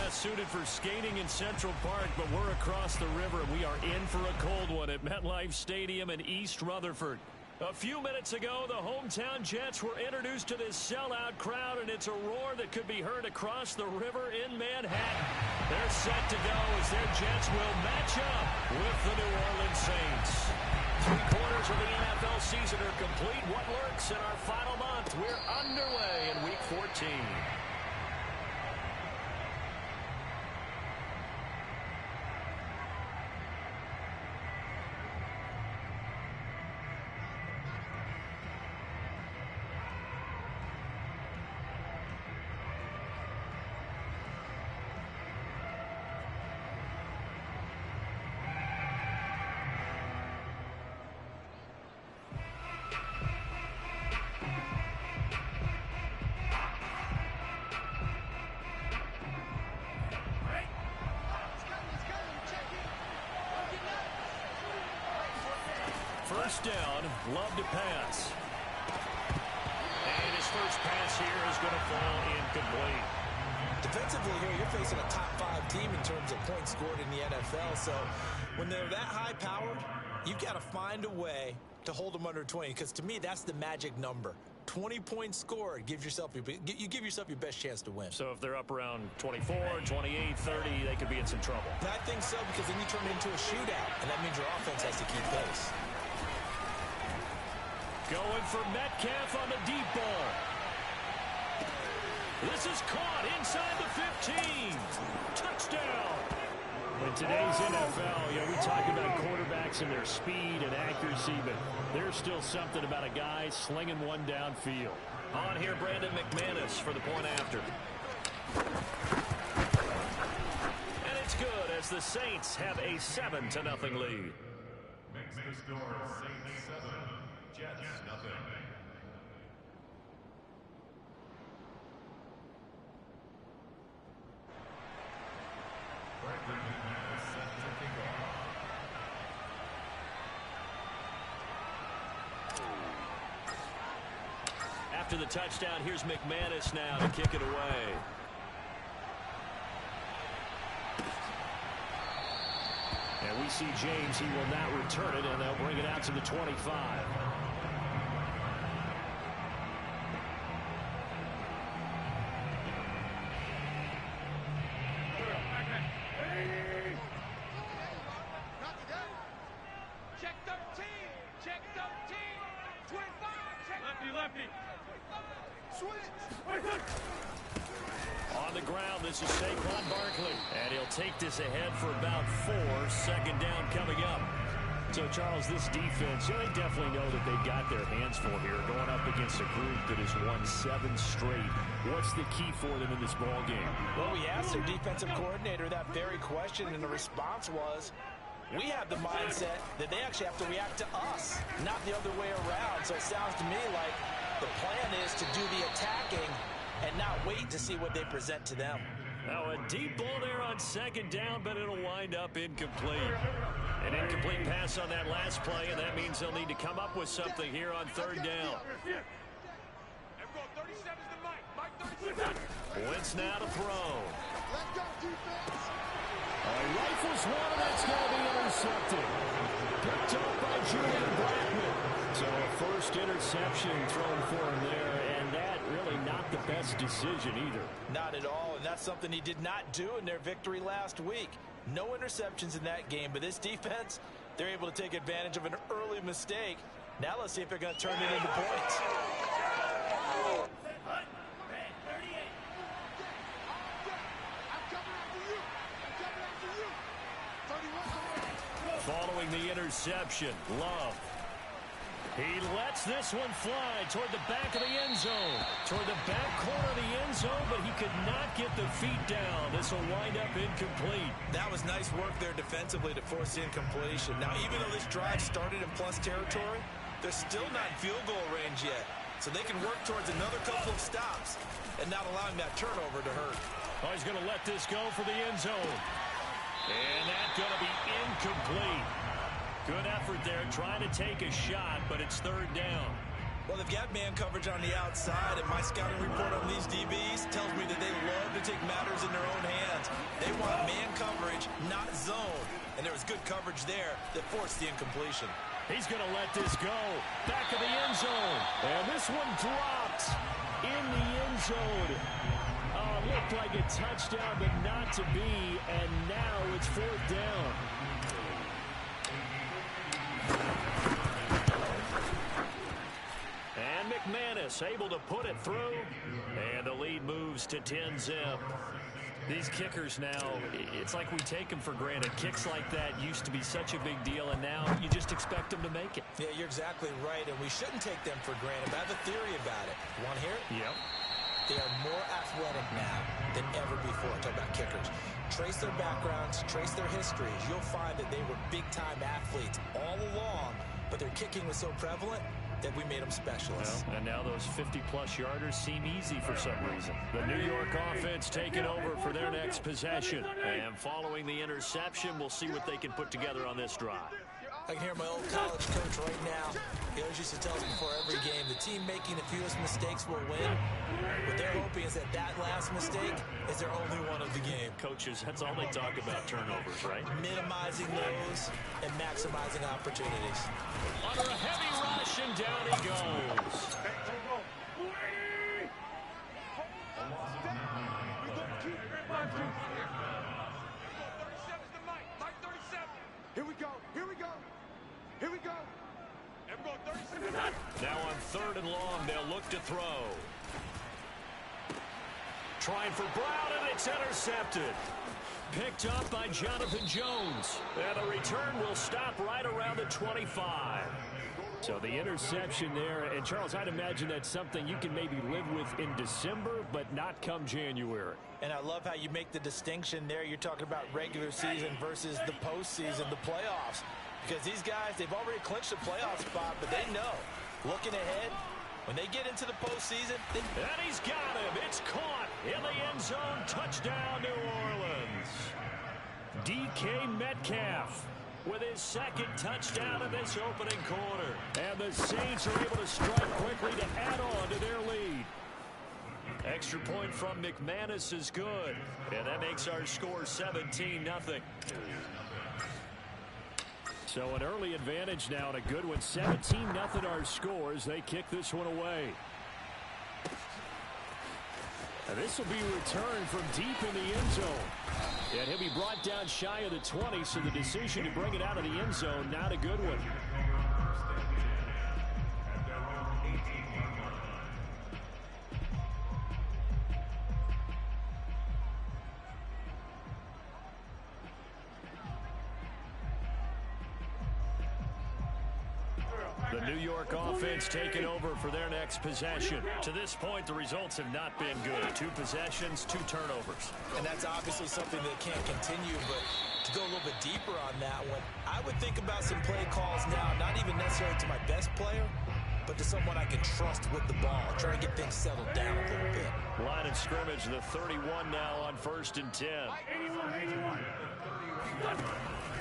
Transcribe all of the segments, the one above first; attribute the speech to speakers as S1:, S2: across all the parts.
S1: best suited for skating in Central Park, but we're across the river, and we are in for a cold one at MetLife Stadium in East Rutherford. A few minutes ago, the hometown Jets were introduced to this sellout crowd, and it's a roar that could be heard across the river in Manhattan. They're set to go as their Jets will match up with the New Orleans Saints. 3 quarters of the NFL season are complete. What lurks in our final month? We're underway in Week 14. First down, Love to pass. And his first pass here is going to fall incomplete.
S2: Defensively here, you're facing a top 5 team in terms of points scored in the NFL. So when they're that high-powered, you've got to find a way to hold them under 20. Because to me, that's the magic number. 20 points scored, you give yourself your best chance to win.
S1: So if they're up around 24, 28, 30, they could be in some trouble.
S2: I think so, because then you turn it into a shootout, and that means your offense has to keep pace.
S1: Going for Metcalf on the deep ball. This is caught inside the 15. Touchdown. In today's NFL, we talk about quarterbacks and their speed and accuracy, but there's still something about a guy slinging one downfield. On here, Brandon McManus for the point after. And it's good as the Saints have a 7-0 lead.
S3: Makes the score Saints 7, Jets nothing.
S1: After the touchdown, here's McManus now to kick it away. And we see James. He will not return it, and they'll bring it out to the 25.
S4: Check 13. Check 13. 25. Check lefty.
S1: On the ground, this is Saquon Barkley. And he'll take this ahead for about 4. Second down coming up. So, Charles, this defense, they definitely know that they've got their hands full here, going up against a group that has won 7 straight. What's the key for them in this ball game?
S2: Well, we asked their defensive coordinator that very question, and the response was, we have the mindset that they actually have to react to us, not the other way around. So it sounds to me like the plan is to do the attacking and not wait to see what they present to them.
S1: Now a deep ball there on second down, but it'll wind up incomplete. An incomplete pass on that last play, and that means they'll need to come up with something here on third down. Wentz now to throw. He rifles one, and that's going to be intercepted. Picked up by Julian Blackman. So a first interception thrown for him there, and that really not the best decision either.
S2: Not at all, and that's something he did not do in their victory last week. No interceptions in that game, but this defense, they're able to take advantage of an early mistake. Now let's see if they're going to turn it into points.
S1: Following the interception, Love. He lets this one fly toward the back of the end zone. Toward the back corner of the end zone, but he could not get the feet down. This will wind up incomplete.
S2: That was nice work there defensively to force the incompletion. Now, even though this drive started in plus territory, they're still not in field goal range yet. So they can work towards another couple of stops and not allowing that turnover to hurt.
S1: Oh, he's going to let this go for the end zone. And that's going to be incomplete. Good effort there trying to take a shot, but it's third down.
S2: Well, they've got man coverage on the outside, and my scouting report on these DBs tells me that they love to take matters in their own hands. They want man coverage, not zone. And there was good coverage there that forced the incompletion.
S1: He's going to let this go. Back of the end zone. And this one dropped in the end zone. Looked like a touchdown, but not to be. And now it's 4th down. And McManus able to put it through. And the lead moves to 10-zip. These kickers now, it's like we take them for granted. Kicks like that used to be such a big deal, and now you just expect them to make it.
S2: Yeah, you're exactly right, and we shouldn't take them for granted. But I have a theory about it. You want to hear it?
S1: Yep.
S2: They are more athletic now than ever before. Talk about kickers. Trace their backgrounds, trace their histories. You'll find that they were big-time athletes all along, but their kicking was so prevalent that we made them specialists.
S1: Well, and now those 50-plus yarders seem easy for some reason. The New York offense taking over for their next possession. And following the interception, we'll see what they can put together on this drive.
S2: I can hear my old college coach right now. He always used to tell us before every game, the team making the fewest mistakes will win. What they're hoping is that that last mistake is their only one of the game.
S1: Coaches, that's all they talk about, turnovers, right?
S2: Minimizing those and maximizing opportunities.
S1: Under a heavy rush, and down he goes.
S4: Here we go. Here we go. Here we go. And we're going 37.
S1: Now on 3rd and long, they'll look to throw. Trying for Brown, and it's intercepted. Picked up by Jonathan Jones. And the return will stop right around the 25. So the interception there, and Charles, I'd imagine that's something you can maybe live with in December, but not come January.
S2: And I love how you make the distinction there. You're talking about regular season versus the postseason, the playoffs. Because these guys, they've already clinched a playoff spot, but they know, looking ahead, when they get into the postseason.
S1: And he's got him. It's caught in the end zone. Touchdown, New Orleans. DK Metcalf with his 2nd touchdown in this opening quarter. And the Saints are able to strike quickly to add on to their lead. Extra point from McManus is good. And that makes our score 17-0. So an early advantage now and a good one. 17-0 our score as they kick this one away. And this will be returned from deep in the end zone. And he'll be brought down shy of the 20, so the decision to bring it out of the end zone, not a good one. The New York offense taking over for their next possession. To this point, the results have not been good. 2 possessions, 2 turnovers.
S2: And that's obviously something that can't continue, but to go a little bit deeper on that one, I would think about some play calls now, not even necessarily to my best player, but to someone I can trust with the ball, try to get things settled down a little bit.
S1: Line of scrimmage, the 31 now on 1st and 10.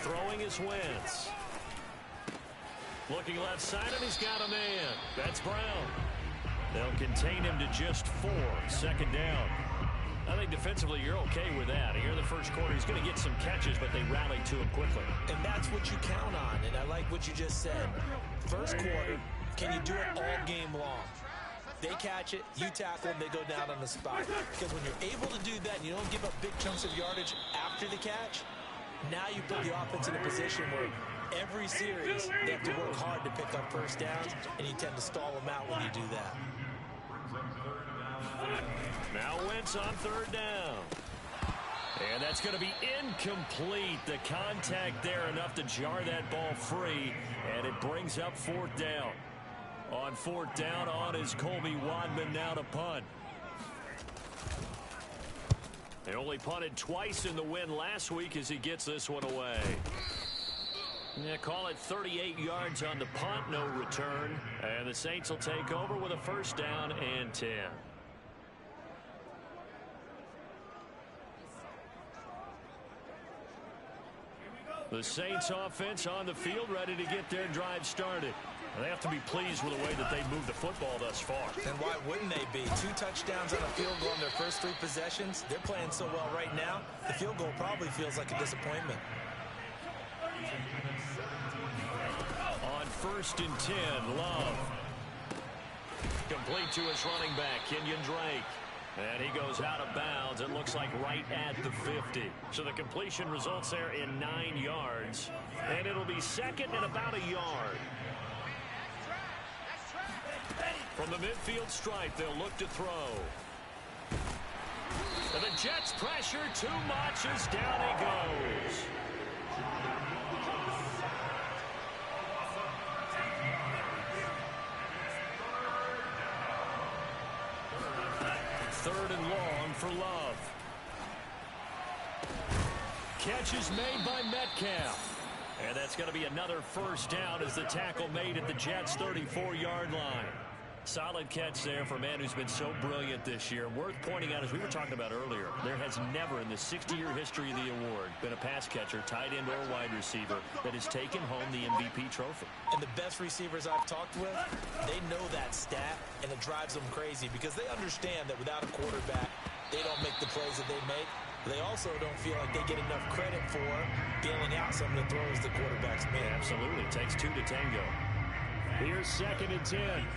S1: Throwing is Wentz. Looking left side, and he's got a man. That's Brown. They'll contain him to just 4. 2nd down. I think defensively you're okay with that. Here in the first quarter, he's going to get some catches, but they rallied to him quickly.
S2: And that's what you count on, and I like what you just said. First quarter, can you do it all game long? They catch it, you tackle them, they go down on the spot. Because when you're able to do that and you don't give up big chunks of yardage after the catch, now you put the offense in a position where every series they have to work hard to pick up first downs, and you tend to stall them out when you do that.
S1: Now Wentz on 3rd down. And that's going to be incomplete. The contact there enough to jar that ball free, and it brings up 4th down. On 4th down, on is Colby Wadman now to punt. They only punted twice in the win last week as he gets this one away. Yeah, call it 38 yards on the punt, no return. And the Saints will take over with a 1st down and 10. The Saints offense on the field, ready to get their drive started. And they have to be pleased with the way that they moved the football thus far.
S2: And why wouldn't they be? 2 touchdowns on a field goal in their first 3 possessions. They're playing so well right now, the field goal probably feels like a disappointment.
S1: On 1st and 10, Love. Complete to his running back, Kenyon Drake. And he goes out of bounds. It looks like right at the 50. So the completion results there in 9 yards. And it'll be second and about a yard. From the midfield stripe, they'll look to throw. And the Jets pressure too much as down he goes. Third and long for Love. Catch is made by Metcalf. And that's going to be another first down as the tackle made at the Jets' 34-yard line. Solid catch there for a man who's been so brilliant this year. Worth pointing out, as we were talking about earlier, there has never in the 60-year history of the award been a pass catcher, tight end, or wide receiver that has taken home the MVP trophy.
S2: And the best receivers I've talked with, they know that stat, and it drives them crazy because they understand that without a quarterback, they don't make the plays that they make. They also don't feel like they get enough credit for bailing out some of the throws the quarterbacks make.
S1: Absolutely. It takes 2 to tango. Here's 2nd and 10.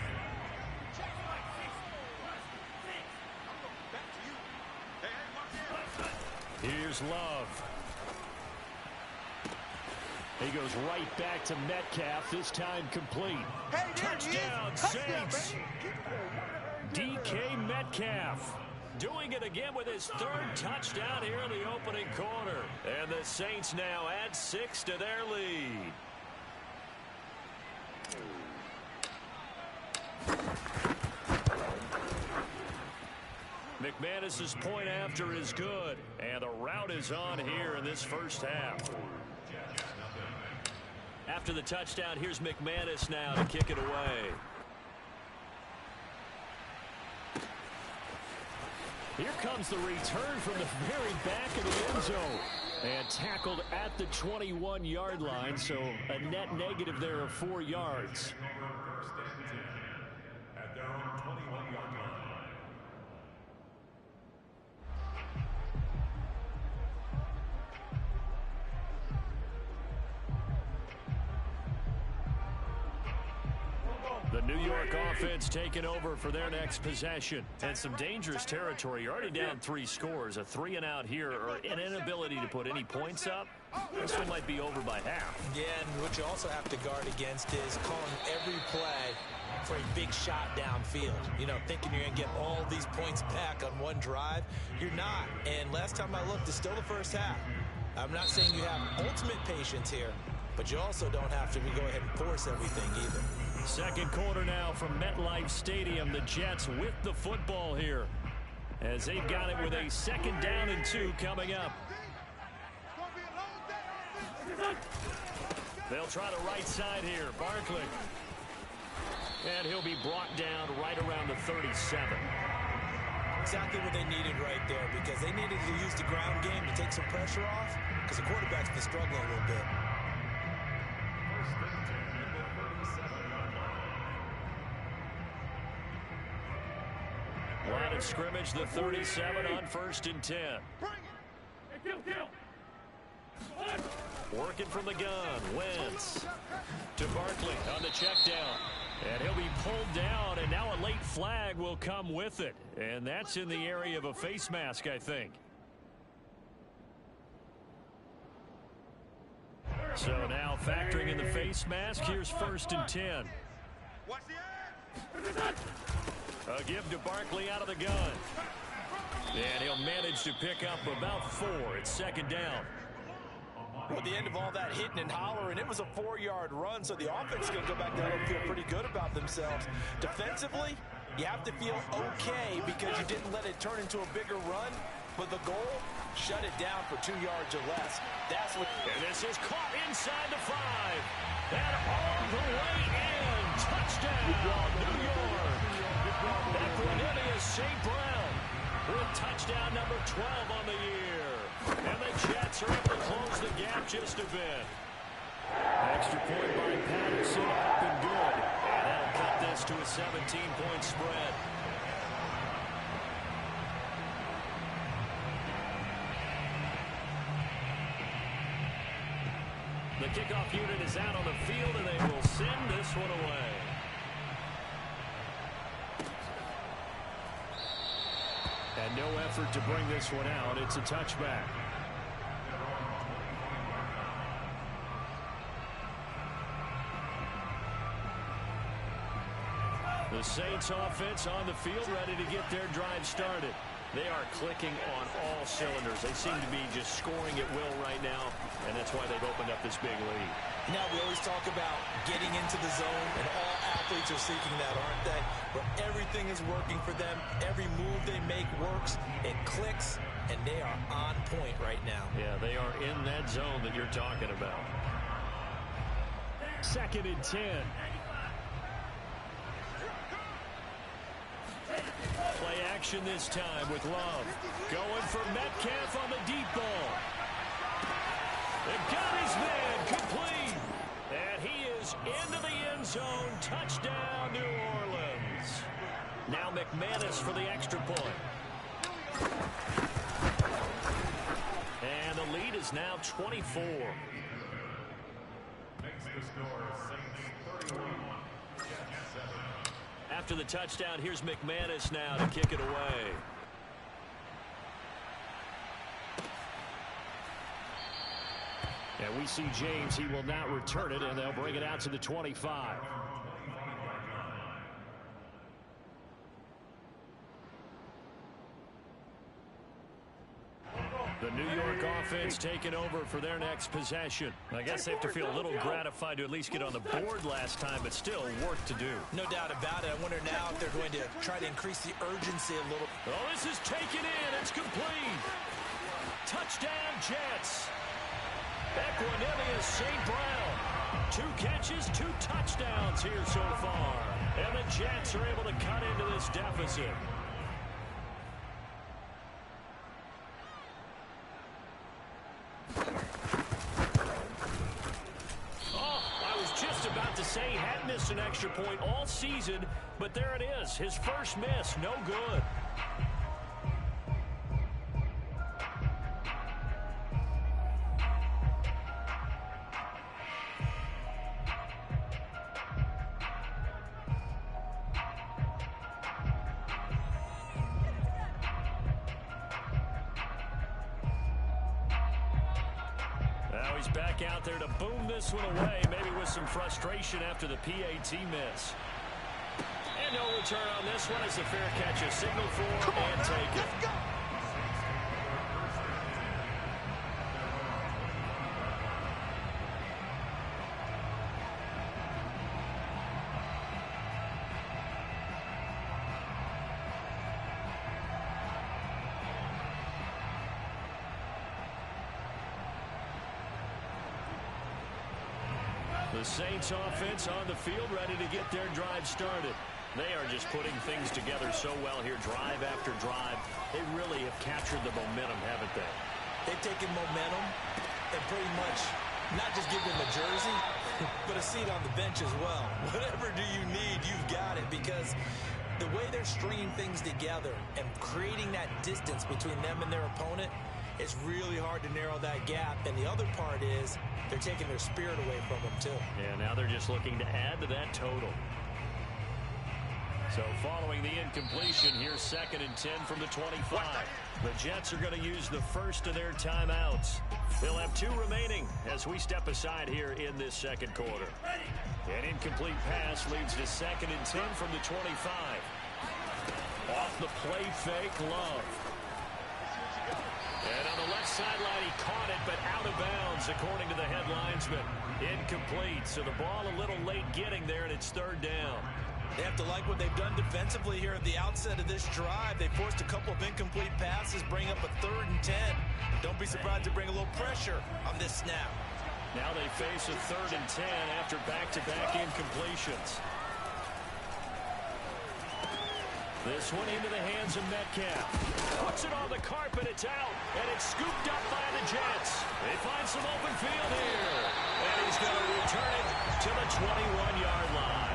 S1: Here's Love. He goes right back to Metcalf, this time complete.
S4: Hey,
S1: Touchdown, Saints. DK Metcalf doing it again with his 3rd touchdown here in the opening quarter. And the Saints now add 6 to their lead. McManus's point after is good, and the route is on here in this first half. After the touchdown, here's McManus now to kick it away. Here comes the return from the very back of the end zone. And tackled at the 21-yard line, so a net negative there of 4 yards.
S3: At their own 21-yard line.
S1: The New York offense taking over for their next possession. And some dangerous territory. You're already down 3 scores. A 3-and-out here, or an inability to put any points up. This one might be over by half.
S2: Yeah, and what you also have to guard against is calling every play for a big shot downfield. You know, thinking you're going to get all these points back on one drive. You're not. And last time I looked, it's still the first half. I'm not saying you have ultimate patience here, but you also don't have to go ahead and force everything either.
S1: Second quarter now from MetLife Stadium. The Jets with the football here as they've got it with a 2nd down and 2 coming up. They'll try the right side here. Barkley. And he'll be brought down right around the 37.
S2: Exactly what they needed right there, because they needed to use the ground game to take some pressure off, because the quarterback's been struggling a little bit.
S1: Line of scrimmage, the 37 on 1st and 10. Working from the gun, Wentz to Barkley on the check down. And he'll be pulled down, and now a late flag will come with it. And that's in the area of a face mask, I think. So now factoring in the face mask, here's 1st and 10. A give to Barkley out of the gun. And he'll manage to pick up about 4. It's 2nd down.
S2: Well, at the end of all that hitting and hollering, it was a 4-yard run, so the offense is going to go back down and feel pretty good about themselves. Defensively, you have to feel okay because you didn't let it turn into a bigger run, but the goal, shut it down for 2 yards or less. That's what.
S1: And this is caught inside the 5. And all the way in. Touchdown, New York. Equanimous St. Brown with touchdown number 12 on the year. And the Jets are able to close the gap just a bit. Extra point by Patterson, up and good. And that'll cut this to a 17-point spread. The kickoff unit is out on the field, and they will send this one away. And no effort to bring this one out. It's a touchback. The Saints offense on the field, ready to get their drive started. They are clicking on all cylinders. They seem to be just scoring at will right now, and that's why they've opened up this big lead.
S2: Now, we always talk about getting into the zone, and all athletes are seeking that, aren't they? Where everything is working for them. Every move they make works. It clicks, and they are on point right now.
S1: Yeah, they are in that zone that you're talking about. 2nd and 10. Play action this time with Love. Going for Metcalf on the deep ball. They got his man complete. And he is into the end zone. Touchdown, New Orleans. Now McManus for the extra point. And the lead is now 24.
S3: Makes the score Saints 31.
S1: After the touchdown, here's McManus now to kick it away. And we see James. He will not return it, and they'll bring it out to the 25. The New York offense taking over for their next possession. I guess they have to feel a little gratified to at least get on the board last time, but still work to do.
S2: No doubt about it. I wonder now if they're going to try to increase the urgency a little.
S1: Oh, this is taken in. It's complete. Touchdown, Jets. Equanimous St. Brown. 2 catches, 2 touchdowns here so far. And the Jets are able to cut into this deficit. Say he hadn't missed an extra point all season, but there it is. His first miss, no good. Now he's back out there to boom this one away, maybe with some frustration after the PAT miss. And no return on this one as the fair catch is signaled for and taken.
S4: Let's go.
S1: The Saints offense on the field ready to get their drive started. They are just putting things together so well here, drive after drive. They really have captured the momentum, haven't they?
S2: They've taken momentum and pretty much not just give them a jersey, but a seat on the bench as well. Whatever do you need, you've got it, because the way they're stringing things together and creating that distance between them and their opponent, it's really hard to narrow that gap. And the other part is they're taking their spirit away from them, too.
S1: Yeah, now they're just looking to add to that total. So following the incompletion, here's 2nd and 10 from the 25. The Jets are going to use the first of their timeouts. They'll have 2 remaining as we step aside here in this second quarter. An incomplete pass leads to 2nd and 10 from the 25. Off the play fake, Love. And on the left sideline, he caught it, but out of bounds, according to the head linesman. Incomplete, so the ball a little late getting there, and it's 3rd down.
S2: They have to like what they've done defensively here at the outset of this drive. They forced a couple of incomplete passes, bring up a 3rd and 10. Don't be surprised to bring a little pressure on this snap.
S1: Now they face a 3rd and 10 after back-to-back incompletions. This one into the hands of Metcalf. Puts it on the carpet, it's out, and it's scooped up by the Jets. They find some open field here. And he's going to return it to the 21-yard line.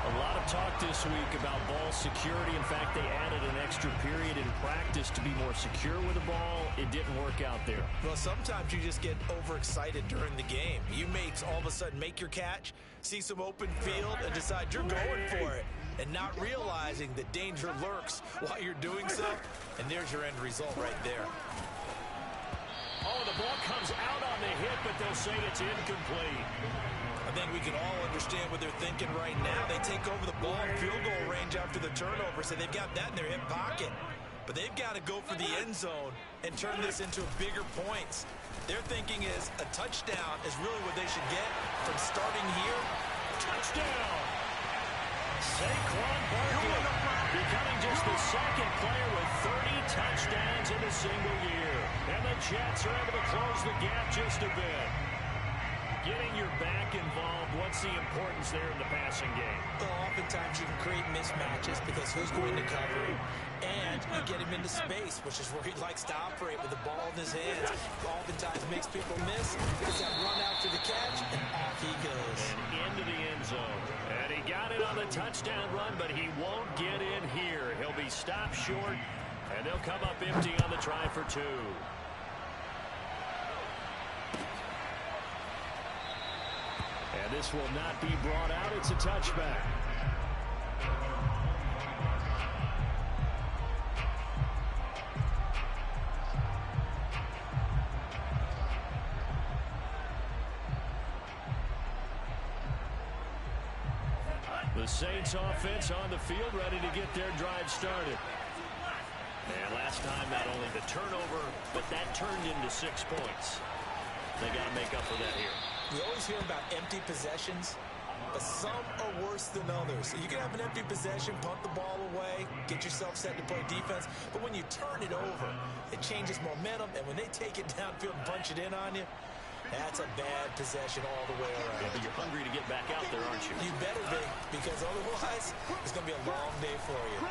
S1: A lot of talk this week about ball security. In fact, they added an extra period in practice to be more secure with the ball. It didn't work out there.
S2: Well, sometimes you just get overexcited during the game. You may all of a sudden make your catch, see some open field, and decide you're going for it, and not realizing that danger lurks while you're doing so. And there's your end result right there.
S1: Oh, the ball comes out on the hit, but they'll say it's incomplete.
S2: I think we can all understand what they're thinking right now. They take over the ball in field goal range after the turnover, so they've got that in their hip pocket. But they've got to go for the end zone and turn this into bigger points. Their thinking is a touchdown is really what they should get from starting here.
S1: Touchdown! Saquon Barkley becoming just the second player with 30 touchdowns in a single year. And the Jets are able to close the gap just a bit. Getting your back involved, what's the importance there in the passing game?
S2: Well, oftentimes you can create mismatches because who's going to cover him? And you get him into space, which is where he likes to operate with the ball in his hands. Oftentimes makes people miss. Gets that run out to the catch, and off he goes.
S1: And into the end zone. And he got it on the touchdown run, but he won't get in here. He'll be stopped short, and they'll come up empty on the try for two. And this will not be brought out. It's a touchback. The Saints offense on the field, ready to get their drive started. And last time, not only the turnover, but that turned into 6 points. They got to make up for that here.
S2: We always hear about empty possessions, but some are worse than others. So you can have an empty possession, punt the ball away, get yourself set to play defense, but when you turn it over, it changes momentum, and when they take it downfield and punch it in on you, that's a bad possession all the way around.
S1: Yeah, but you're hungry to get back out there, aren't you?
S2: You better be, because otherwise, it's going to be a long day for you.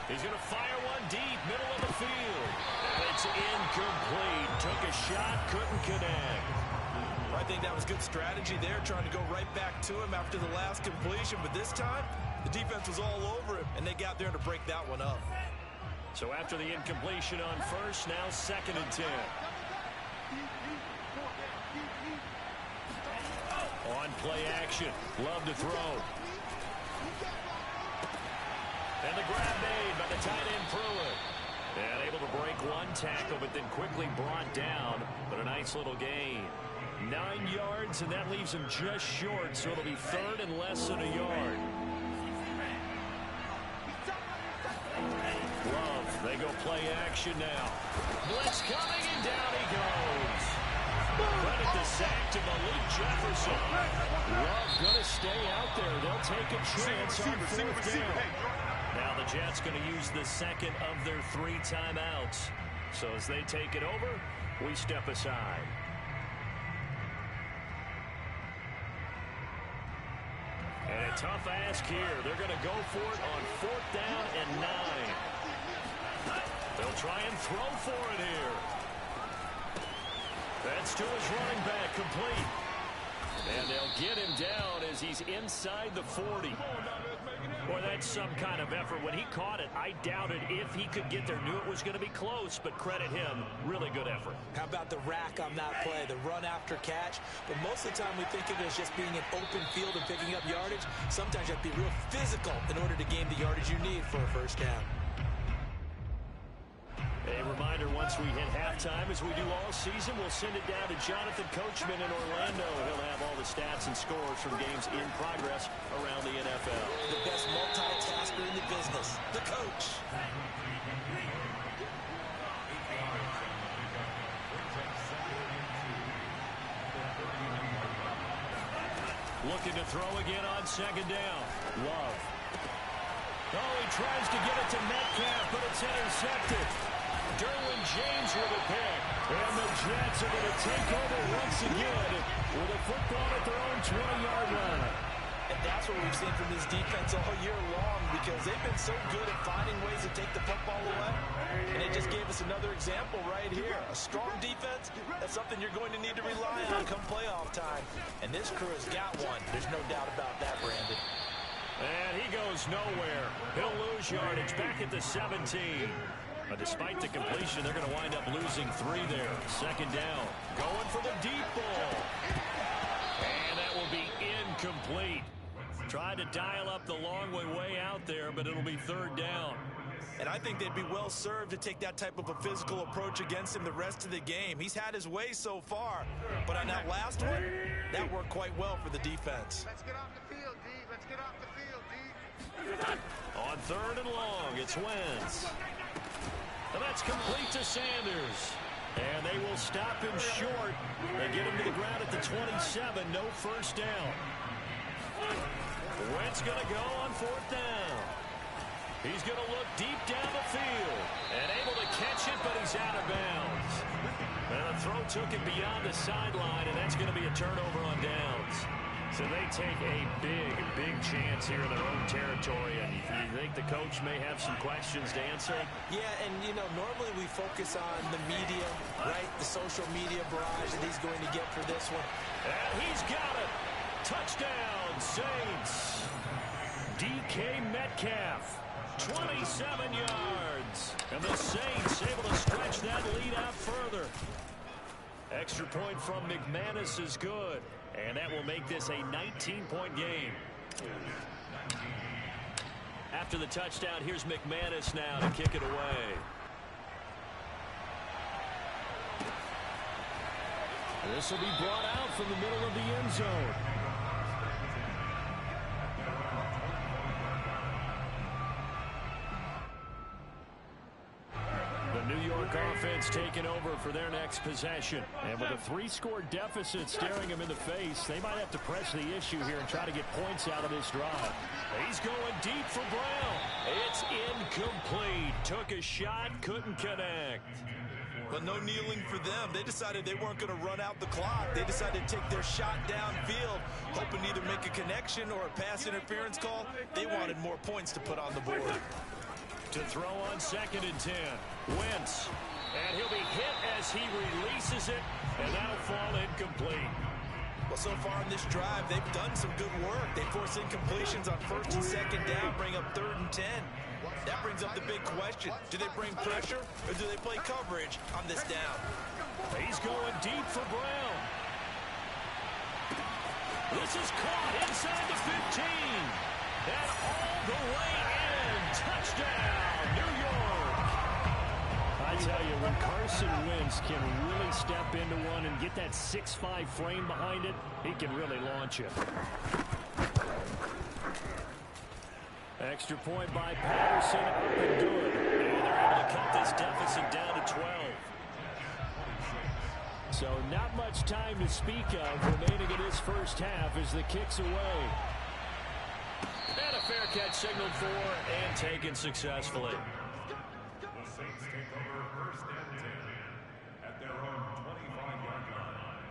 S1: He's going to fire one deep, middle of the field. And it's incomplete. Took a shot, couldn't connect.
S2: I think that was good strategy there, trying to go right back to him after the last completion. But this time, the defense was all over him, and they got there to break that one up.
S1: So after the incompletion on first, now 2nd and 10. On play action. Love to throw. And the grab made by the tight end Pruitt. And able to break one tackle, but then quickly brought down. But a nice little gain. 9 yards, and that leaves him just short, so it'll be 3rd and less than a yard. Love, they go play action now. Blitz coming, and down he goes. Credit the sack to Malik Jefferson. Love going to stay out there. They'll take a chance on 4th down. Now the Jets going to use the second of their 3 timeouts. So as they take it over, we step aside. And a tough ask here. They're going to go for it on 4th down and 9. They'll try and throw for it here. That's to his running back, complete. And they'll get him down as he's inside the 40. Boy, that's some kind of effort. When he caught it, I doubted if he could get there. Knew it was going to be close, but credit him. Really good effort.
S2: How about the rack on that play, the run after catch? But most of the time we think of it as just being an open field and picking up yardage. Sometimes you have to be real physical in order to gain the yardage you need for a first down.
S1: A reminder, once we hit halftime, as we do all season, we'll send it down to Jonathan Coachman in Orlando. He'll have all the stats and scores from games in progress around the NFL.
S2: The best multitasker in the business, the coach.
S1: Looking to throw again on 2nd down. Love. Oh, he tries to get it to Metcalf, but it's intercepted. Derwin James with a pick. And the Jets are going to take over once again with a football at their own 20-yard line.
S2: And that's what we've seen from this defense all year long, because they've been so good at finding ways to take the football away. And it just gave us another example right here. A strong defense, that's something you're going to need to rely on come playoff time. And this crew has got one. There's no doubt about that, Brandon.
S1: And he goes nowhere. He'll lose yardage back at the 17. But despite the completion, they're going to wind up losing 3 there. Second down. Going for the deep ball. And that will be incomplete. Tried to dial up the long way out there, but it'll be third down.
S2: And I think they'd be well served to take that type of a physical approach against him the rest of the game. He's had his way so far, but on that last one, that worked quite well for the defense.
S4: Let's get off the field, D. Let's get off the field, D.
S1: On third and long, it's Wentz. And that's complete to Sanders. And they will stop him short. They get him to the ground at the 27. No first down. Wentz going to go on fourth down. He's going to look deep down the field. And able to catch it, but he's out of bounds. And the throw took it beyond the sideline, and that's going to be a turnover on downs. So they take a big chance here in their own territory. And you think the coach may have some questions to answer?
S2: Yeah, and, you know, normally we focus on the media, right? The social media barrage that he's going to get for this one.
S1: And he's got it. Touchdown, Saints. DK Metcalf, 27 yards. And the Saints able to stretch that lead out further. Extra point from McManus is good. And that will make this a 19-point game. After the touchdown, here's McManus now to kick it away. This will be brought out from the middle of the end zone. New York offense taking over for their next possession. And with a 3-score deficit staring him in the face, they might have to press the issue here and try to get points out of this drive. He's going deep for Brown. It's incomplete. Took a shot, couldn't connect.
S2: But no kneeling for them. They decided they weren't going to run out the clock. They decided to take their shot downfield, hoping to either make a connection or a pass interference call. They wanted more points to put on the board.
S1: To throw on 2nd and 10. Wentz. And he'll be hit as he releases it. And that'll fall incomplete.
S2: Well, so far in this drive, they've done some good work. They force incompletions on 1st and 2nd down, bring up 3rd and 10. That brings up the big question. Do they bring pressure or do they play coverage on this down?
S1: He's going deep for Brown. This is caught inside the 15. And all the way in. Touchdown, New York. I tell you, when Carson Wentz can really step into one and get that 6'5" frame behind it, he can really launch it. Extra point by Patterson, up and good. And they're able to cut this deficit down to 12. So not much time to speak of remaining in this first half as the kick's away. And a fair catch signaled for and taken successfully.
S3: The Saints take over 1st and 10 at their own 25-yard line.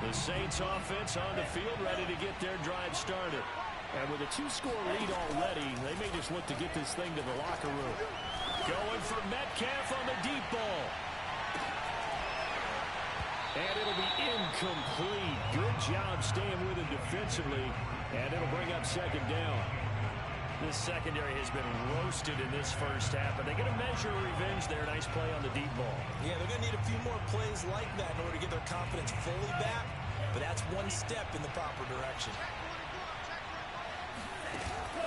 S1: The Saints offense on the field ready to get their drive started. And with a 2-score lead already, they may just look to get this thing to the locker room. Going for Metcalf on the deep ball. And it'll be incomplete. Good job staying with him defensively. And it'll bring up 2nd down. This secondary has been roasted in this first half, but they get a measure of revenge there. Nice play on the deep ball.
S2: Yeah, they're going to need a few more plays like that in order to get their confidence fully back. But that's one step in the proper direction.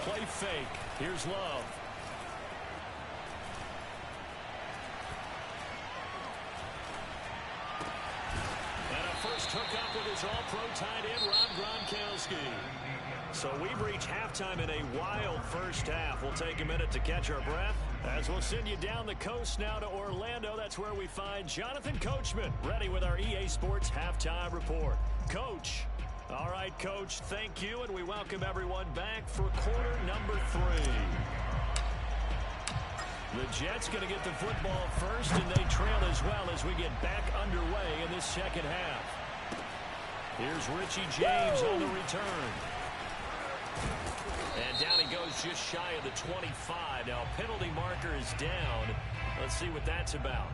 S1: Play fake. Here's Love. First hookup with his all-pro tight end, Rob Gronkowski. So we've reached halftime in a wild first half. We'll take a minute to catch our breath as we'll send you down the coast now to Orlando. That's where we find Jonathan Coachman, ready with our EA Sports Halftime Report. Coach. All right, Coach, thank you, and we welcome everyone back for quarter number 3. The Jets going to get the football first, and they trail as well as we get back underway in this second half. Here's Richie James on the return. And down he goes just shy of the 25. Now, penalty marker is down. Let's see what that's about.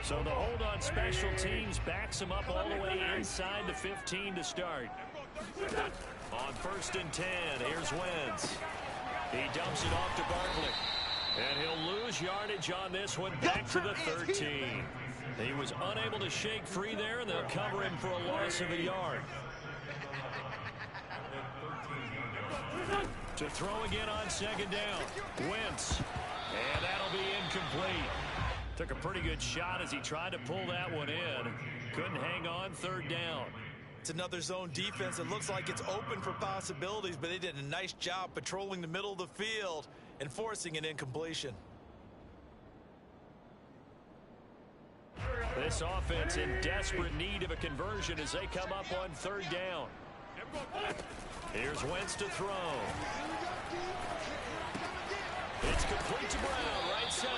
S1: So the hold on special teams backs him up all the way inside the 15 to start. On 1st and 10, here's Wentz. He dumps it off to Barkley. And he'll lose yardage on this one back to the 13. He was unable to shake free there, and they'll cover him for a loss of a yard. To throw again on 2nd down. Wentz. And that'll be incomplete. Took a pretty good shot as he tried to pull that one in. Couldn't hang on 3rd down.
S2: It's another zone defense. It looks like it's open for possibilities, but they did a nice job patrolling the middle of the field and forcing an incompletion.
S1: This offense in desperate need of a conversion as they come up on 3rd down. Here's Wentz to throw. It's complete to Brown, right side.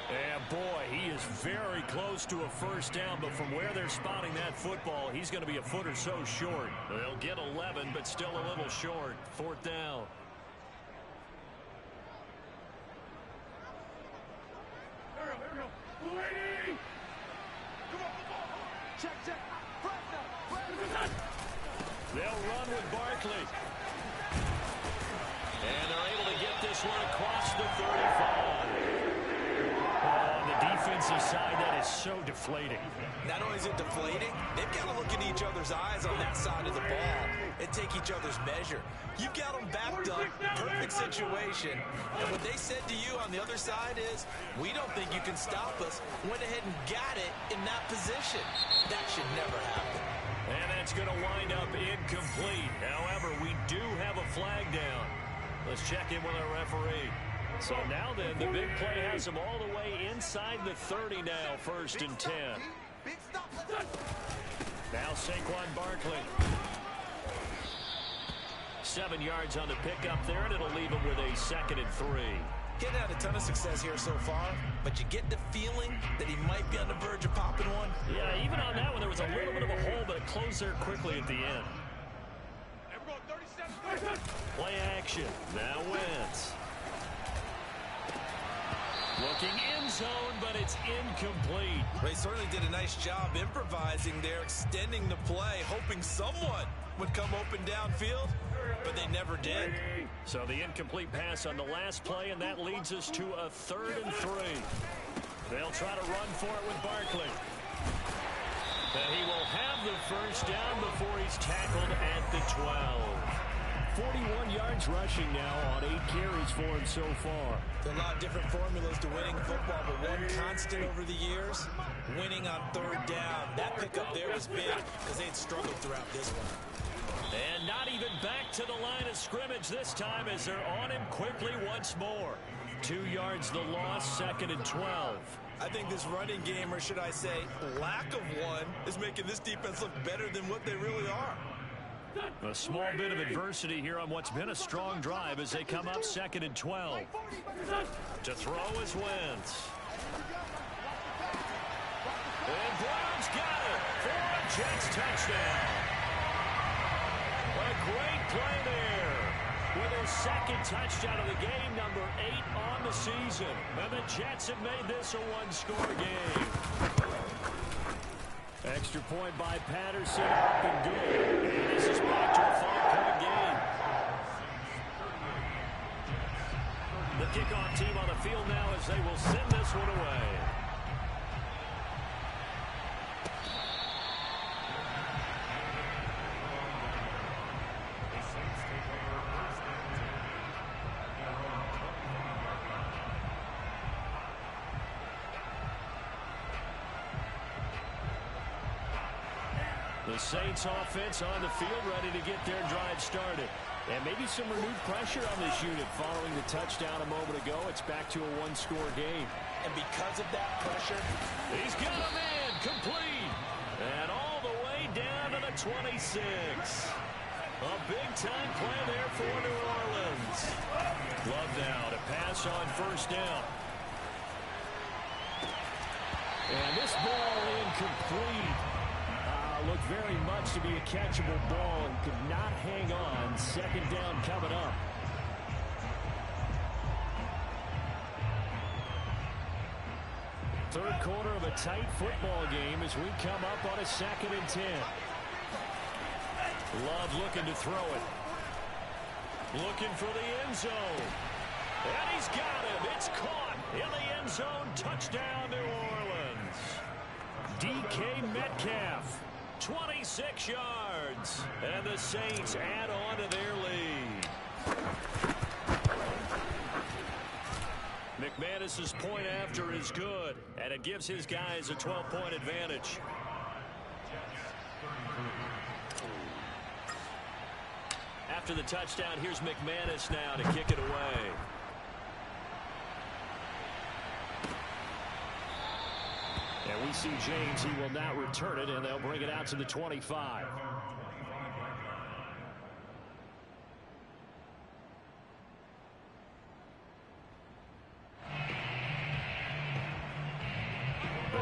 S1: And boy, he is very close to a 1st down, but from where they're spotting that football, he's going to be a foot or so short. They'll get 11, but still a little short. 4th down. They'll run with Barkley. And they're able to get this one across the 35. On the defensive side, that is so deflating.
S2: Not only is it deflating, they've got to look in each other's eyes on that side of the ball and take each other's measure. You've got them backed up, perfect situation. And what they said to you on the other side is, we don't think you can stop us. Went ahead and got it in that position. That should never happen.
S1: And that's going to wind up incomplete. However, we do have a flag down. Let's check in with our referee. So now then, the big play has him all the way inside the 30 now, 1st and 10. Now Saquon Barkley. 7 yards on the pickup there, and it'll leave him with a 2nd and 3.
S2: Getting had a ton of success here so far, but you get the feeling that he might be on the verge of popping one.
S1: Yeah, even on that one, there was a little bit of a hole, but it closed there quickly at the end. Play action. Now Wentz. Looking in zone, but it's incomplete.
S2: They certainly did a nice job improvising there, extending the play, hoping someone would come open downfield, but they never did.
S1: So the incomplete pass on the last play, and that leads us to a 3rd and 3. They'll try to run for it with Barkley. And he will have the 1st down before he's tackled at the 12. 41 yards rushing now on 8 carries for him so far.
S2: There are a lot of different formulas to winning football, but one constant over the years, winning on 3rd down. That pickup there was big because they had struggled throughout this one.
S1: And not even back to the line of scrimmage this time as they're on him quickly once more. 2 yards the loss, 2nd and 12.
S2: I think this running game, or should I say lack of one, is making this defense look better than what they really are.
S1: A small bit of adversity here on what's been a strong drive as they come up 2nd and 12. To throw is Wentz. And Brown's got it for a Jets touchdown. A great play there with his 2nd touchdown of the game, number 8 on the season. And the Jets have made this a one-score game. Extra point by Patterson, up and good. And this is back to a 5-point game. The kickoff team on the field now as they will send this one away. The Saints offense on the field ready to get their drive started. And maybe some renewed pressure on this unit following the touchdown a moment ago. It's back to a one-score game.
S2: And because of that pressure,
S1: he's got a man complete. And all the way down to the 26. A big-time play there for New Orleans. Love now to pass on 1st down. And this ball incomplete. Looked very much to be a catchable ball and could not hang on. Second down coming up. Third quarter of a tight football game as we come up on a 2nd and 10. Love looking to throw it. Looking for the end zone. And he's got him. It's caught in the end zone. Touchdown, New Orleans. DK Metcalf, 26 yards. And the Saints add on to their lead. McManus's point after is good, and it gives his guys a 12-point advantage. After the touchdown, here's McManus now to kick it away. And we see James. He will not return it, and they'll bring it out to the 25.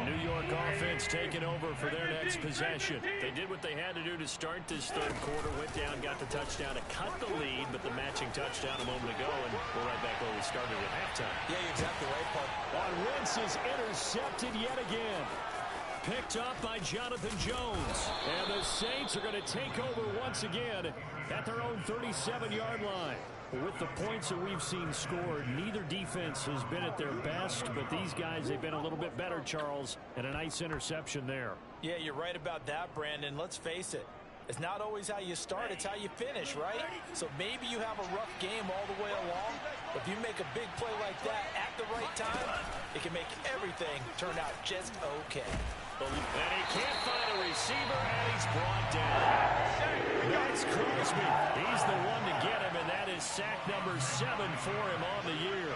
S1: New York offense taking over for their next possession. They did what they had to do to start this third quarter. Went down, got the touchdown to cut the lead, but the matching touchdown a moment ago, and we're right back where we started at halftime.
S2: Yeah, you're exactly right, Paul.
S1: Wentz is intercepted yet again. Picked up by Jonathan Jones. And the Saints are going to take over once again at their own 37-yard line. With the points that we've seen scored, neither defense has been at their best, but these guys, they've been a little bit better, Charles, and a nice interception there.
S2: Yeah, you're right about that, Brandon. Let's face it. It's not always how you start, it's how you finish, right? So maybe you have a rough game all the way along, but if you make a big play like that at the right time, it can make everything turn out just okay.
S1: And he can't find a receiver, and he's brought down. That's Crosby. He's the one to get him, and that is sack number 7 for him on the year.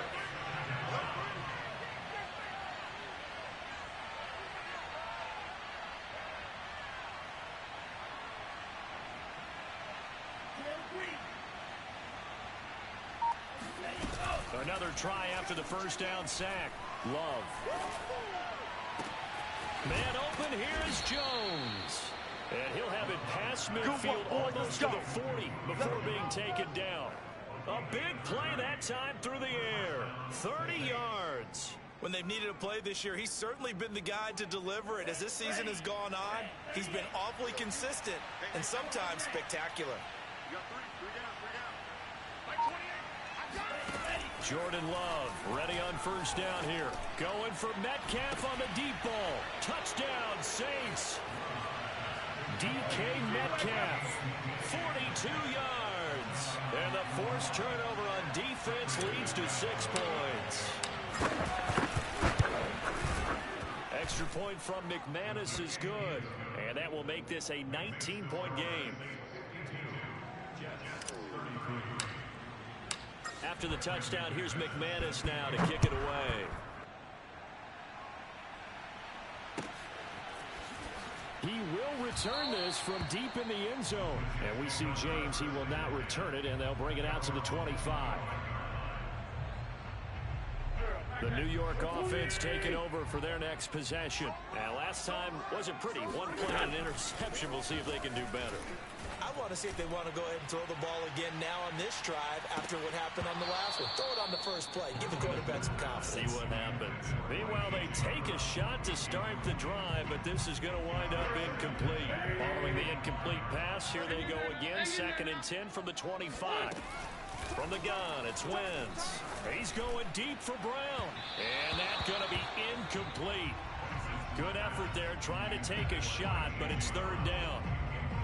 S1: Another try after the first down sack. Love. Man open, here is Jones. And he'll have it past midfield almost to the 40 before being taken down. A big play that time through the air. 30 yards.
S2: When they've needed a play this year, he's certainly been the guy to deliver it. As this season has gone on, he's been awfully consistent and sometimes spectacular.
S1: Jordan Love ready on first down here. Going for Metcalf on the deep ball. Touchdown, Saints. DK Metcalf, 42 yards. And the forced turnover on defense leads to 6 points. Extra point from McManus is good. And that will make this a 19-point game. After the touchdown, here's McManus now to kick it away. He will return this from deep in the end zone. And we see James, he will not return it, and they'll bring it out to the 25. The New York offense taking over for their next possession. And last time wasn't pretty. One play and an interception. We'll see if they can do better.
S2: I want to see if they want to go ahead and throw the ball again now on this drive after what happened on the last one. Throw it on the first play. Give the quarterback some confidence.
S1: See what happens. Meanwhile, they take a shot to start the drive, but this is going to wind up incomplete. Following the incomplete pass, here they go again. 2nd and 10 from the 25. From the gun, it's Wentz. He's going deep for Brown. And that's going to be incomplete. Good effort there, trying to take a shot, but it's 3rd down.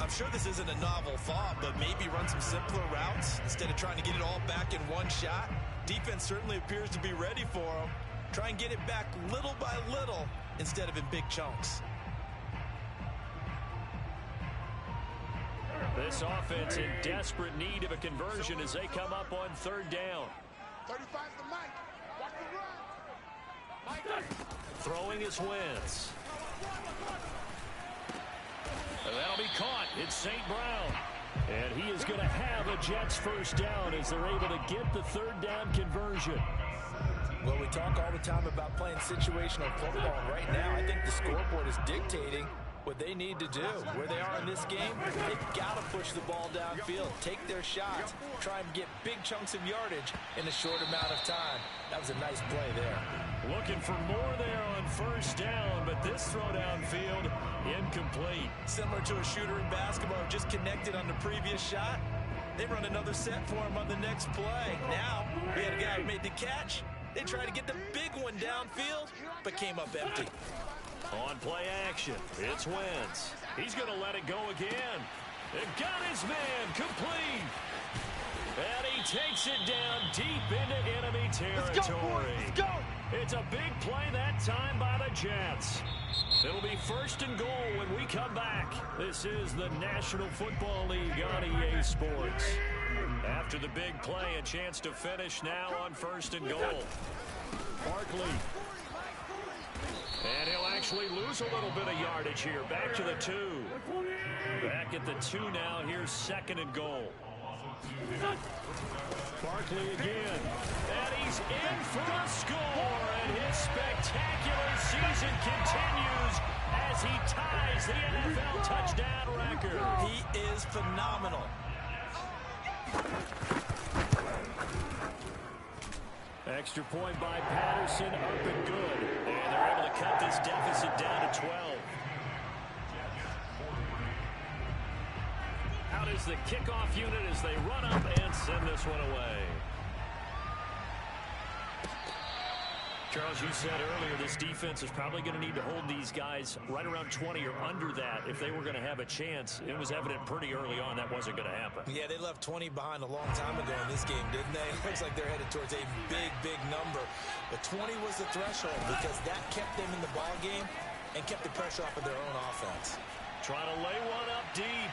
S2: I'm sure this isn't a novel thought, but maybe run some simpler routes instead of trying to get it all back in one shot. Defense certainly appears to be ready for him. Try and get it back little by little instead of in big chunks.
S1: This offense in desperate need of a conversion as they come up on 3rd down.
S4: 35's the mic. Watch the run.
S1: Throwing is Wentz. And that'll be caught. It's St. Brown. And he is going to have a Jets first down as they're able to get the 3rd down conversion.
S2: Well, we talk all the time about playing situational football, and right now I think the scoreboard is dictating what they need to do. Where they are in this game, they've got to push the ball downfield, take their shots, try and get big chunks of yardage in a short amount of time. That was a nice play there.
S1: Looking for more there on first down, but this throw downfield, incomplete.
S2: Similar to a shooter in basketball who just connected on the previous shot. They run another set for him on the next play. Now, we had a guy who made the catch. They tried to get the big one downfield, but came up empty.
S1: On play action, it's Wentz. He's going to let it go again. They've got his man complete. And he takes it down deep into enemy territory.
S4: Let's go.
S1: It's a big play that time by the Jets. It'll be first and goal when we come back. This is the National Football League on EA Sports. After the big play, a chance to finish now on first and goal. Barkley. And he'll actually lose a little bit of yardage here. Back to the 2. Back at the 2 now. Here's second and goal. Barkley again. And he's in for a score. And his spectacular season continues as he ties the NFL touchdown record.
S2: He is phenomenal.
S1: Extra point by Patterson, up and good. And they're able to cut this deficit down to 12. Out is the kickoff unit as they run up and send this one away. Charles, you said earlier this defense is probably going to need to hold these guys right around 20 or under that if they were going to have a chance. It was evident pretty early on that wasn't going to happen.
S2: Yeah, they left 20 behind a long time ago in this game, didn't they? It looks like they're headed towards a big, big number. But 20 was the threshold because that kept them in the ball game and kept the pressure off of their own offense.
S1: Trying to lay one up deep.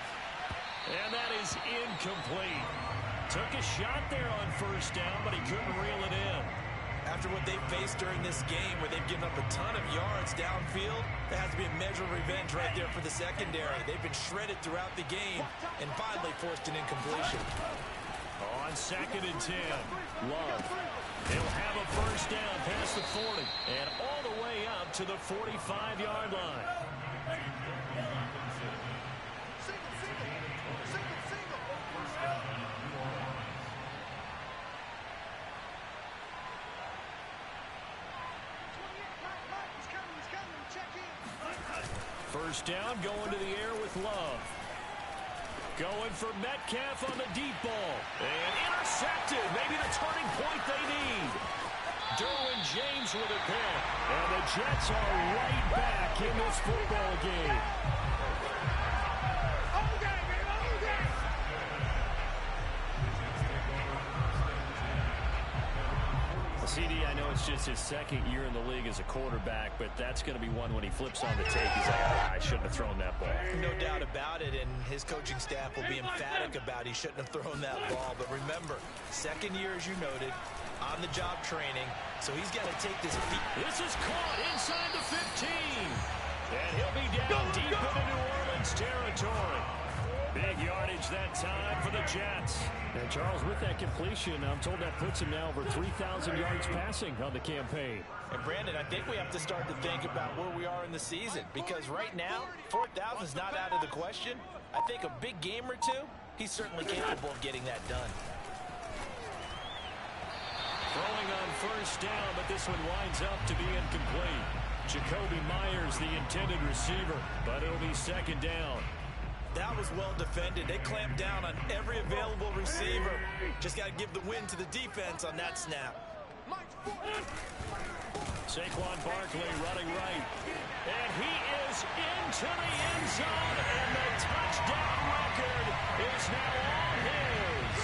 S1: And that is incomplete. Took a shot there on first down, but he couldn't reel it in.
S2: After what they've faced during this game where they've given up a ton of yards downfield, there has to be a measure of revenge right there for the secondary. They've been shredded throughout the game and finally forced an incompletion.
S1: On second and 10, Love. He'll have a first down past the 40 and all the way up to the 45-yard line. First down, going to the air with Love. Going for Metcalf on the deep ball. And intercepted. Maybe the turning point they need. Derwin James with a pick. And the Jets are right back in this football game. CD, I know it's just his second year in the league as a quarterback, but that's going to be one when he flips on the tape. He's like, I shouldn't have thrown that ball.
S2: No doubt about it, and his coaching staff will be emphatic about he shouldn't have thrown that ball. But remember, second year, as you noted, on-the-job training, so he's got to take this beat.
S1: This is caught inside the 15. And he'll be down deep into New Orleans territory. Big yardage that time for the Jets.
S5: And Charles, with that completion, I'm told that puts him now over 3,000 yards passing on the campaign.
S2: And Brandon, I think we have to start to think about where we are in the season, because right now, 4,000 is not out of the question. I think a big game or two, he's certainly capable of getting that done.
S1: Throwing on first down, but this one winds up to be incomplete. Jacoby Myers, the intended receiver, but it'll be second down.
S2: That was well defended. They clamped down on every available receiver. Just got to give the win to the defense on that snap.
S1: Saquon Barkley running right. And he is into the end zone, and the touchdown record is now all his.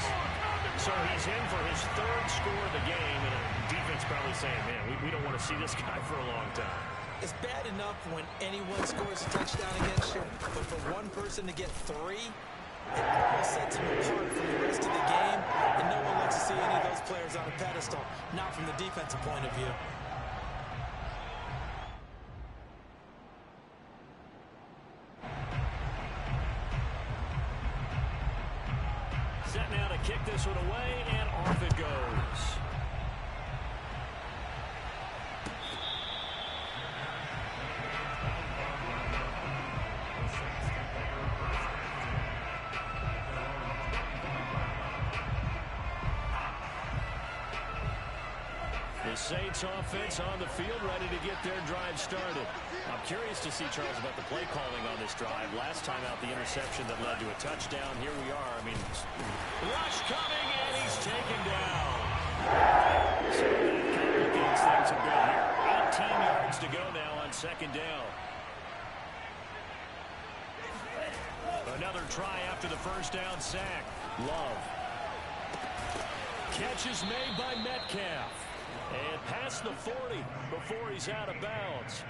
S1: So he's in for his third score of the game, and the defense probably saying, man, we don't want to see this guy for a long time.
S2: It's bad enough when anyone scores a touchdown against you, but for one person to get 3, it almost sets him apart from the rest of the game, and no one likes to see any of those players on a pedestal, not from the defensive point of view.
S1: Set now to kick this one away, and off it goes. Saints offense on the field, ready to get their drive started.
S5: I'm curious to see, Charles, about the play calling on this drive. Last time out, the interception that led to a touchdown. Here we are. I mean,
S1: rush coming, and he's taken down.
S5: So that complicates things a bit here.
S1: 18 yards to go now on second down. Another try after the first down sack. Love. Catch is made by Metcalf. And past the 40 before he's out of bounds.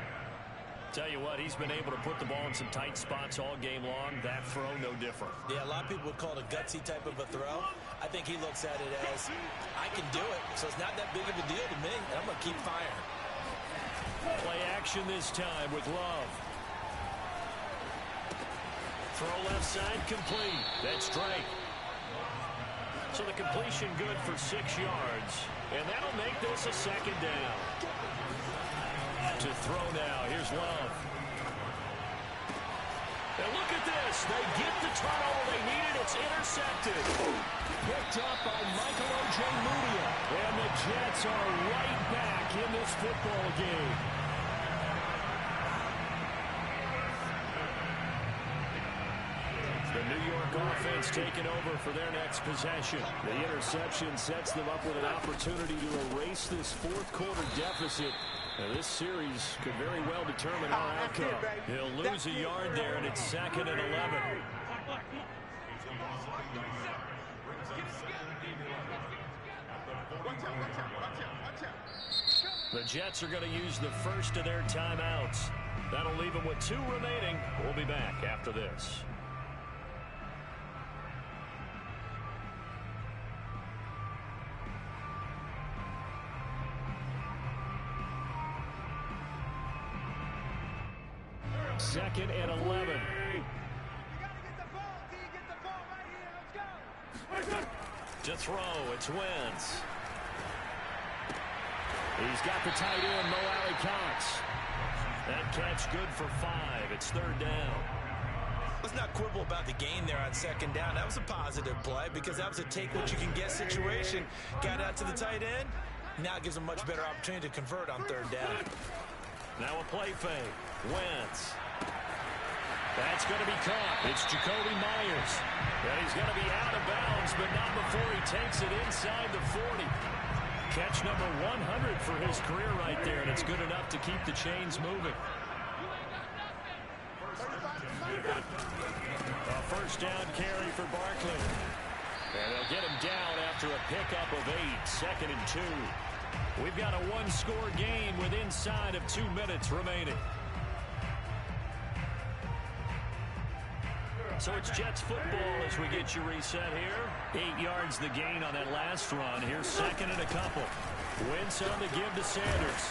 S1: Tell you what, he's been able to put the ball in some tight spots all game long. That throw, no different.
S2: Yeah, a lot of people would call it a gutsy type of a throw. I think he looks at it as, I can do it, so it's not that big of a deal to me, and I'm going to keep firing.
S1: Play action this time with Love. Throw left side complete. That's Drake. So the completion good for 6 yards. And that'll make this a second down. To throw now. Here's Love. And look at this. They get the turnover they needed. It's intercepted. Picked up by Michael Ojemudia. And the Jets are right back in this football game. The New York offense taking over for their next possession. The interception sets them up with an opportunity to erase this fourth quarter deficit. Now, this series could very well determine our outcome. He'll lose a yard there, and it's 2nd and 11. The Jets are going to use the first of their timeouts. That'll leave them with 2 remaining. We'll be back after this. Second and 11. To throw, it's Wentz. He's got the tight end, Mo Alley-Cox. That catch good for 5. It's 3rd down.
S2: Let's not quibble about the gain there on second down. That was a positive play because that was a take-what-you-can-get situation. Got out to the tight end. Now it gives them a much better opportunity to convert on 3rd down.
S1: Now a play fake. Wentz. That's going to be caught. It's Jacoby Myers. And he's going to be out of bounds, but not before he takes it inside the 40. Catch number 100 for his career right there, and it's good enough to keep the chains moving. A first down carry for Barkley. And they'll get him down after a pickup of 8. 2nd and 2. We've got a 1-score game with inside of 2 minutes remaining. So it's Jets football as we get you reset here. 8 yards the gain on that last run. Here's 2nd and a couple. Wentz on the give to Sanders.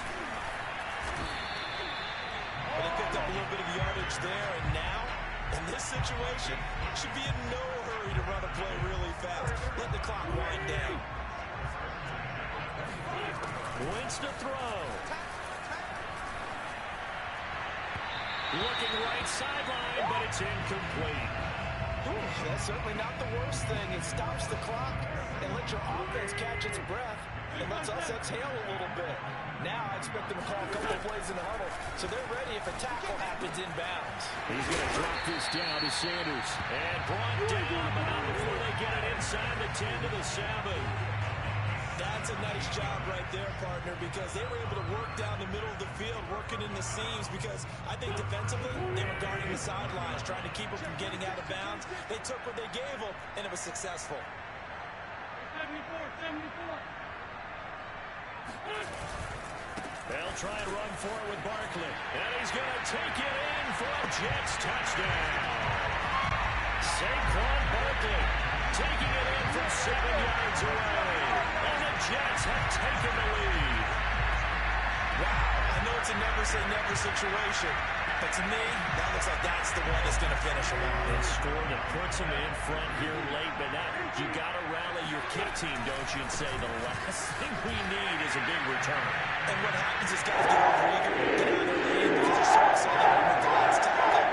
S2: Well, they picked up a little bit of yardage there, and now, in this situation, should be in no hurry to run a play really fast. Let the clock wind down.
S1: Wentz to throw. Looking right sideline, but it's incomplete.
S2: That's certainly not the worst thing. It stops the clock and lets your offense catch its breath and lets us exhale a little bit. Now I expect them to call a couple of plays in the huddle, so they're ready if a tackle happens inbounds.
S1: He's going to drop this down to Sanders. And brought down, but not before they get it inside the 10 to the 7.
S2: That's a nice job right there, partner, because they were able to work down the middle of the field, working in the seams, because I think defensively, they were guarding the sidelines, trying to keep them from getting out of bounds. They took what they gave them, and it was successful.
S6: 74.
S1: They'll try and run for it with Barkley. And he's going to take it in for a Jets touchdown. Saquon Barkley taking it in from 7 yards away. And the Jets have taken the lead.
S2: Wow, I know it's a never-say-never situation, but to me, that looks like that's the one that's going to finish them out.
S1: A score that puts them in front here late, but now you got to rally your kick team, don't you, and say the last thing we need is a big return.
S2: And what happens is guys get over-eager, get out of their lane, because you saw that moment the last tackle.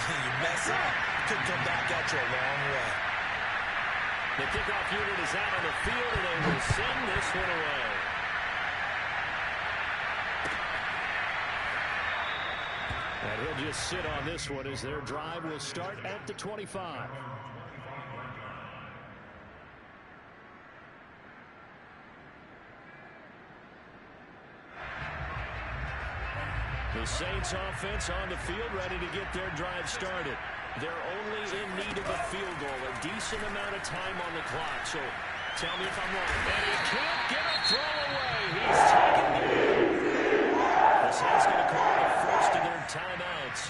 S2: You mess up, could come back at you a long way.
S1: The kickoff unit is out on the field, and they will send this one away. And he'll just sit on this one as their drive will start at the 25. The Saints offense on the field ready to get their drive started. They're only in need of a field goal, a decent amount of time on the clock. So tell me if I'm wrong. And he can't get a throw away. He's taken down. The Saints going to call the first of their timeouts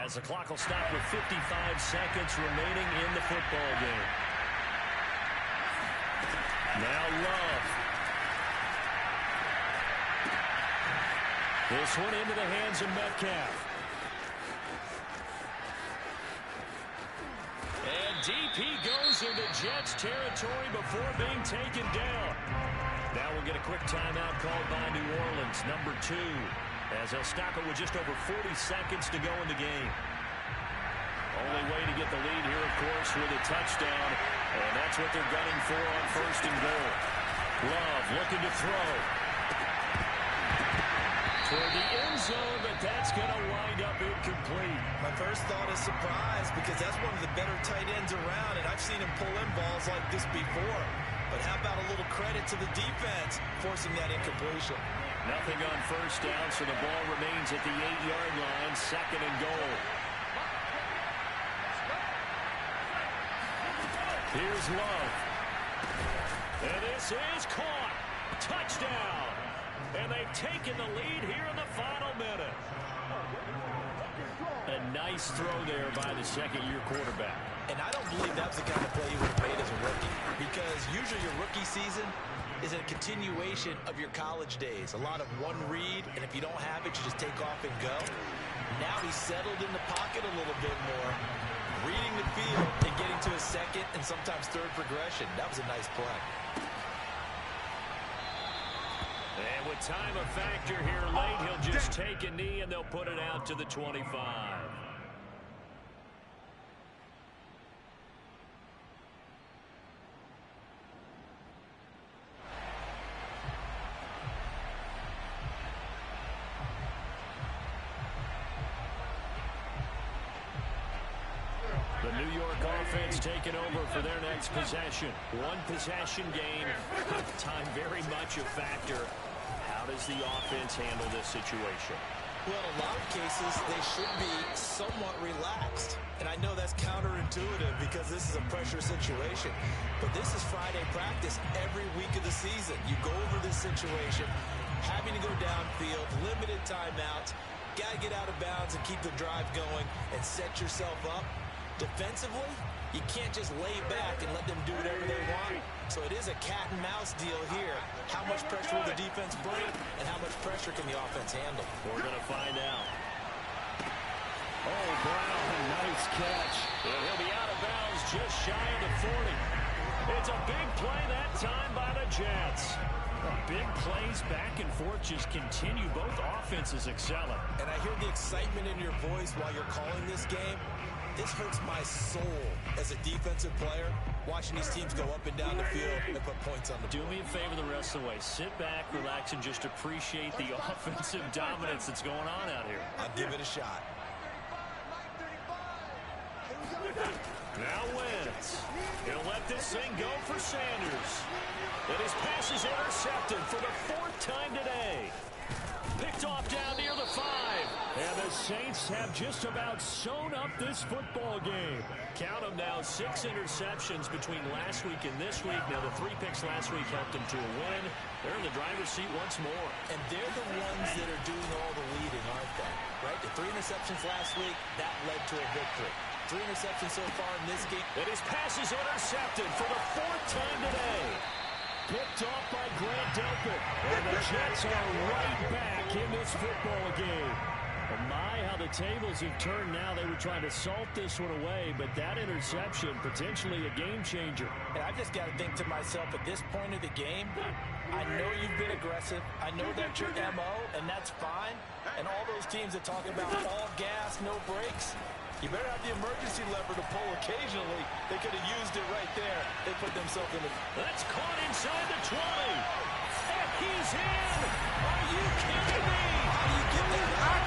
S1: as the clock will stop with 55 seconds remaining in the football game. Now Love. This one into the hands of Metcalf. And deep he goes into Jets territory before being taken down. Now we'll get a quick timeout called by New Orleans, number 2, as they'll stop it with just over 40 seconds to go in the game. Only way to get the lead here, of course, with a touchdown, and that's what they're gunning for on first and goal. Love looking to throw. For the end zone, but that's going to wind up incomplete.
S2: My first thought is surprise because that's one of the better tight ends around, and I've seen him pull in balls like this before. But how about a little credit to the defense forcing that incompletion?
S1: Nothing on first down, so the ball remains at the 8-yard line, second and goal. Here's Love. And this is caught. Touchdown. And they've taken the lead here in the final minute. A nice throw there by the second-year quarterback.
S2: And I don't believe that's the kind of play you would have made as a rookie. Because usually your rookie season is a continuation of your college days. A lot of one read, and if you don't have it, you just take off and go. Now he's settled in the pocket a little bit more, reading the field and getting to his second and sometimes third progression. That was a nice play.
S1: And with time a factor here late, he'll just take a knee and they'll put it out to the 25. The New York offense taking over for their next possession. One possession game. Time very much a factor. How does the offense handle this situation?
S2: Well, in a lot of cases, they should be somewhat relaxed. And I know that's counterintuitive because this is a pressure situation. But this is Friday practice every week of the season. You go over this situation, having to go downfield, limited timeouts, got to get out of bounds and keep the drive going and set yourself up. Defensively, you can't just lay back and let them do whatever they want. So it is a cat-and-mouse deal here. How much pressure will the defense bring, and how much pressure can the offense handle?
S1: We're going to find out. Oh, Brown, nice catch. And he'll be out of bounds just shy of the 40. It's a big play that time by the Jets. Big plays back and forth just continue. Both offenses excelling.
S2: And I hear the excitement in your voice while you're calling this game. This hurts my soul as a defensive player, watching these teams go up and down the field and put points on the board.
S1: Do me a favor the rest of the way. Sit back, relax, and just appreciate the offensive dominance that's going on out here.
S2: I'll give it a shot.
S1: Now Wentz. He'll let this thing go for Sanders. And his pass is intercepted for the 4th time today. Picked off down near the 5. And the Saints have just about sewn up this football game. Count them now, 6 interceptions between last week and this week. Now the 3 picks last week helped them to a win. They're in the driver's seat once more.
S2: And they're the ones that are doing all the leading, aren't they? Right? The 3 interceptions last week, that led to a victory. 3 interceptions so far in this game.
S1: And his pass is intercepted for the 4th time today. Picked off by Grant Delpit. And the Jets are right back in this football game. Oh my, how the tables have turned now. They were trying to salt this one away, but that interception, potentially a game changer.
S2: And I've just got to think to myself, at this point of the game, I know you've been aggressive. I know that's your MO, and that's fine. And all those teams that talk about all gas, no brakes, you better have the emergency lever to pull occasionally. They could have used it right there. They put themselves in the...
S1: That's caught inside the 20. And he's in. Are you kidding me?
S2: How do you get that out?